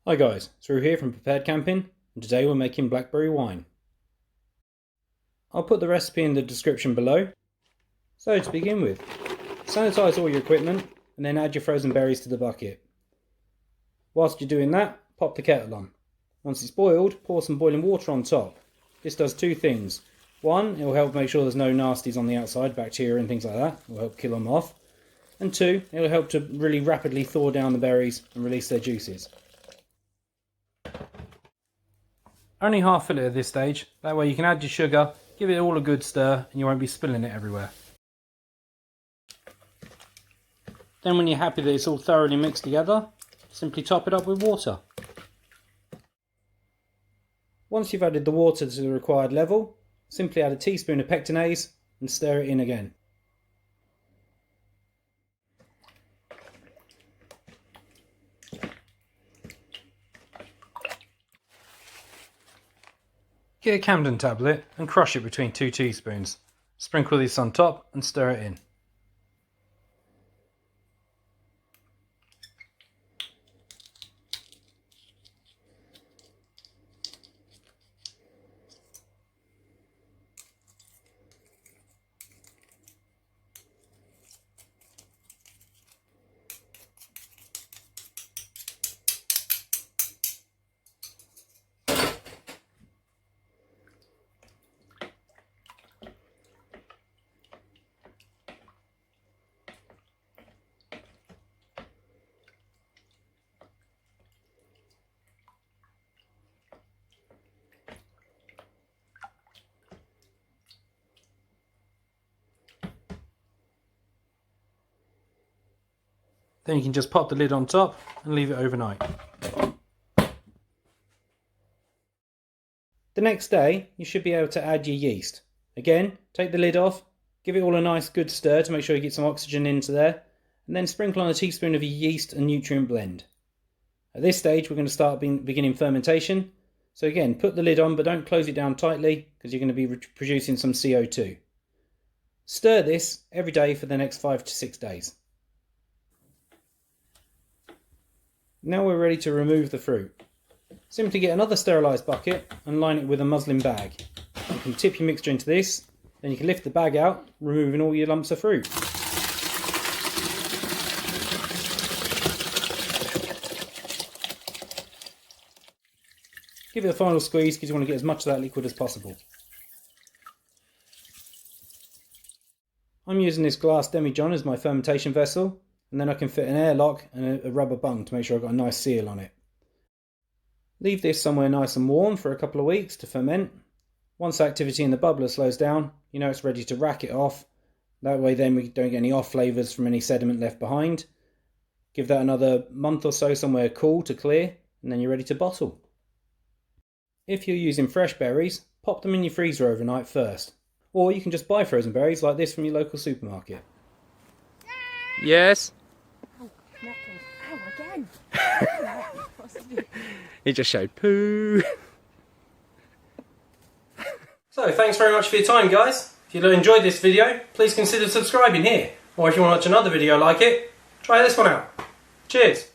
Hi guys, it's Roo here from Prepared Camping, and today we're making blackberry wine. I'll put the recipe in the description below. So to begin with, sanitize all your equipment and then add your frozen berries to the bucket. Whilst you're doing that, pop the kettle on. Once it's boiled, pour some boiling water on top. This does two things. One, it will help make sure there's no nasties on the outside, bacteria and things like that. It will help kill them off. And two, it will help to really rapidly thaw down the berries and release their juices. Only half fill it at this stage, that way you can add your sugar, give it all a good stir and you won't be spilling it everywhere. Then when you're happy that it's all thoroughly mixed together, simply top it up with water. Once you've added the water to the required level, simply add a teaspoon of pectinase and stir it in again. Get a Camden tablet and crush it between 2 teaspoons. Sprinkle this on top and stir it in. Then you can just pop the lid on top and leave it overnight. The next day you should be able to add your yeast. Again, take the lid off, give it all a nice good stir to make sure you get some oxygen into there, and then sprinkle on a teaspoon of your yeast and nutrient blend. At this stage we're going to start beginning fermentation, so again put the lid on but don't close it down tightly because you're going to be producing some CO2. Stir this every day for the next 5 to 6 days. Now we're ready to remove the fruit. Simply get another sterilised bucket and line it with a muslin bag. You can tip your mixture into this, then you can lift the bag out, removing all your lumps of fruit. Give it a final squeeze because you want to get as much of that liquid as possible. I'm using this glass demijohn as my fermentation vessel, and then I can fit an airlock and a rubber bung to make sure I've got a nice seal on it. Leave this somewhere nice and warm for a couple of weeks to ferment. Once activity in the bubbler slows down, you know it's ready to rack it off. That way then we don't get any off flavours from any sediment left behind. Give that another month or so somewhere cool to clear, and then you're ready to bottle. If you're using fresh berries, pop them in your freezer overnight first. Or you can just buy frozen berries like this from your local supermarket. Yes? Oh, again. He just showed poo. So thanks very much for your time guys. If you enjoyed this video, please consider subscribing here. Or if you want to watch another video like it, try this one out. Cheers!